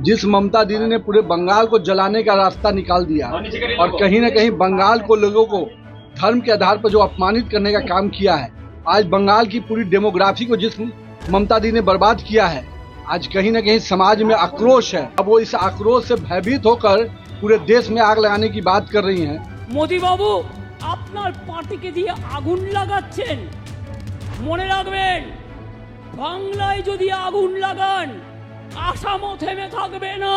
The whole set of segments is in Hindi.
जिस ममता दीदी ने पूरे बंगाल को जलाने का रास्ता निकाल दिया और कहीं न कहीं बंगाल को लोगों को धर्म के आधार पर जो अपमानित करने का काम किया है, आज बंगाल की पूरी डेमोग्राफी को जिस ममता दीदी ने बर्बाद किया है, आज कहीं न कहीं समाज में आक्रोश है। अब वो इस आक्रोश से भयभीत होकर पूरे देश में आग लगाने की बात कर रही हैं। मोदी बाबू আপনার পার্টিকে দিয়ে আগুন লাগাচ্ছেন, মনে রাখবেন বাংলায় যদি আগুন লাগান আসামও থেমে থাকবে না,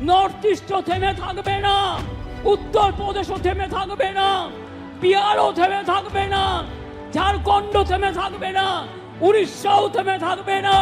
নর্থ ইস্টও থেমে থাকবে না, উত্তরপ্রদেশও থেমে থাকবে না, বিহারও থেমে থাকবে না, ঝাড়খণ্ডও থেমে থাকবে না, উড়িষ্যাও থেমে থাকবে না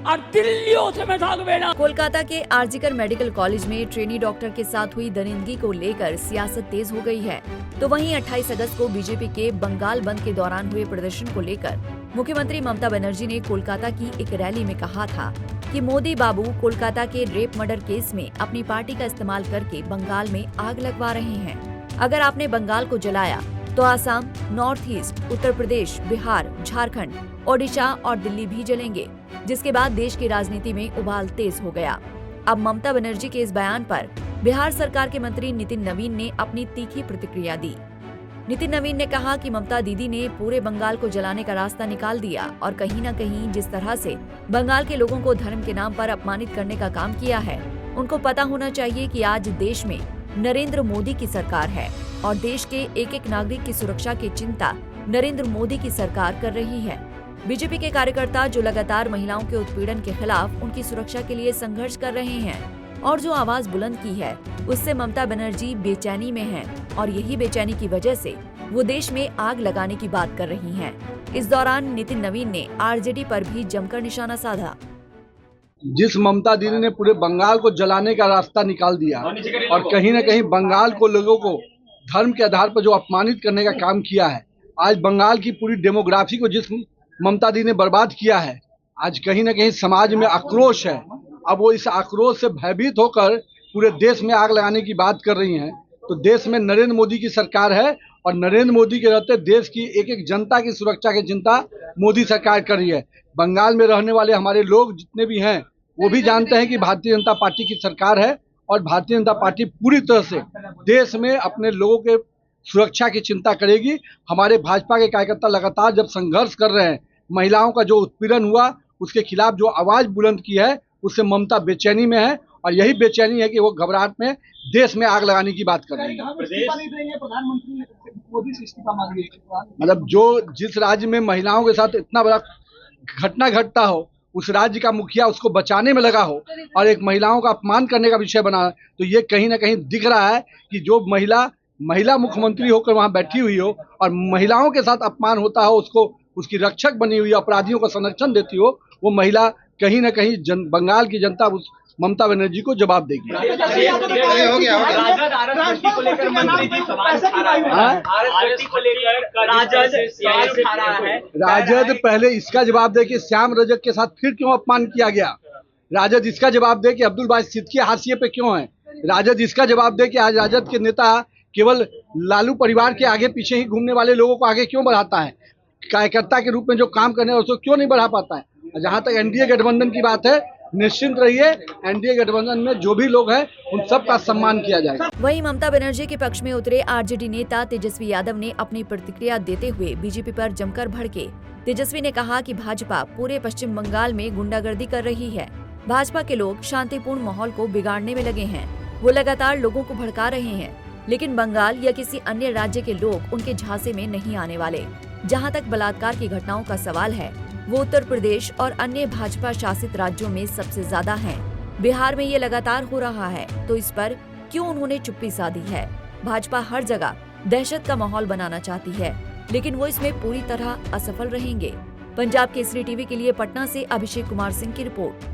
और दिल्लियों থেমে থাকবে না। कोलकाता के आरजीकर मेडिकल कॉलेज में ट्रेनी डॉक्टर के साथ हुई दरिंदगी को लेकर सियासत तेज हो गई है, तो वहीं 28 अगस्त को बीजेपी के बंगाल बंद के दौरान हुए प्रदर्शन को लेकर मुख्यमंत्री ममता बनर्जी ने कोलकाता की एक रैली में कहा था कि मोदी बाबू कोलकाता के रेप मर्डर केस में अपनी पार्टी का इस्तेमाल करके बंगाल में आग लगवा रहे हैं। अगर आपने बंगाल को जलाया तो आसाम, नॉर्थ ईस्ट, उत्तर प्रदेश, बिहार, झारखंड, ओडिशा और दिल्ली भी जलेंगे, जिसके बाद देश की राजनीति में उबाल तेज हो गया। अब ममता बनर्जी के इस बयान पर बिहार सरकार के मंत्री नितिन नवीन ने अपनी तीखी प्रतिक्रिया दी। नितिन नवीन ने कहा कि ममता दीदी ने पूरे बंगाल को जलाने का रास्ता निकाल दिया और कहीं न कहीं जिस तरह से बंगाल के लोगों को धर्म के नाम पर अपमानित करने का काम किया है, उनको पता होना चाहिए कि आज देश में नरेंद्र मोदी की सरकार है और देश के एक एक नागरिक की सुरक्षा की चिंता नरेंद्र मोदी की सरकार कर रही है। बीजेपी के कार्यकर्ता जो लगातार महिलाओं के उत्पीड़न के खिलाफ उनकी सुरक्षा के लिए संघर्ष कर रहे हैं और जो आवाज बुलंद की है, उससे ममता बनर्जी बेचैनी में हैं और यही बेचैनी की वजह से वो देश में आग लगाने की बात कर रही हैं। इस दौरान नितिन नवीन ने आरजेडी पर भी जमकर निशाना साधा। जिस ममता दीदी ने पूरे बंगाल को जलाने का रास्ता निकाल दिया और कहीं न कहीं बंगाल को लोगों को धर्म के आधार पर जो अपमानित करने का काम किया है, आज बंगाल की पूरी डेमोग्राफी को जिस ममता दीदी ने बर्बाद किया है, आज कहीं न कहीं समाज में आक्रोश है। अब वो इस आक्रोश से भयभीत होकर पूरे देश में आग लगाने की बात कर रही हैं। तो देश में नरेंद्र मोदी की सरकार है और नरेंद्र मोदी के रहते देश की एक एक जनता की सुरक्षा की चिंता मोदी सरकार कर रही है। बंगाल में रहने वाले हमारे लोग जितने भी हैं, वो भी जानते हैं कि भारतीय जनता पार्टी की सरकार है और भारतीय जनता पार्टी पूरी तरह से देश में अपने लोगों के सुरक्षा की चिंता करेगी। हमारे भाजपा के कार्यकर्ता लगातार जब संघर्ष कर रहे हैं, महिलाओं का जो उत्पीड़न हुआ उसके खिलाफ जो आवाज बुलंद की है, उससे ममता बेचैनी में है और यही बेचैनी है कि वो घबराहट में देश में आग लगाने की बात कर रही है। प्रधानमंत्री मोदी से इस्तीफा मांग रही है। मतलब जो जिस राज्य में महिलाओं के साथ इतना बड़ा घटना घटता हो, उस राज्य का मुखिया उसको बचाने में लगा हो और एक महिलाओं का अपमान करने का विषय बना, तो ये कहीं ना कहीं दिख रहा है कि जो महिला मुख्यमंत्री होकर वहां बैठी हुई हो और महिलाओं के साथ अपमान होता हो, उसको उसकी रक्षक बनी हुई, अपराधियों को संरक्षण देती हो, वो महिला कहीं ना कहीं बंगाल की जनता उस ममता बनर्जी को जवाब देगी। राजद पहले इसका जवाब दे कि श्याम रजक के साथ फिर क्यों अपमान किया गया। राजद इसका जवाब दे कि अब्दुल बासित सिद्दीकी हाशिए पे क्यों है। राजद इसका जवाब दे कि आज राजद के नेता केवल लालू परिवार के आगे पीछे ही घूमने वाले लोगों को आगे क्यों बढ़ाता है, कार्यकर्ता के रूप में जो काम करने उसको क्यों नहीं बढ़ा पाता है। जहां तक एनडीए गठबंधन की बात है, निश्चिंत रहिए, एनडीए गठबंधन में जो भी लोग हैं उन सब का सम्मान किया जाएगा। वहीं ममता बनर्जी के पक्ष में उतरे आरजेडी नेता तेजस्वी यादव ने अपनी प्रतिक्रिया देते हुए बीजेपी पर जमकर भड़के। तेजस्वी ने कहा कि भाजपा पूरे पश्चिम बंगाल में गुंडागर्दी कर रही है। भाजपा के लोग शांतिपूर्ण माहौल को बिगाड़ने में लगे हैं। वो लगातार लोगों को भड़का रहे हैं, लेकिन बंगाल या किसी अन्य राज्य के लोग उनके झांसे में नहीं आने वाले। जहां तक बलात्कार की घटनाओं का सवाल है, वो उत्तर प्रदेश और अन्य भाजपा शासित राज्यों में सबसे ज्यादा हैं। बिहार में ये लगातार हो रहा है, तो इस पर क्यों उन्होंने चुप्पी साधी है। भाजपा हर जगह दहशत का माहौल बनाना चाहती है, लेकिन वो इसमें पूरी तरह असफल रहेंगे। पंजाब केसरी टीवी के लिए पटना से अभिषेक कुमार सिंह की रिपोर्ट।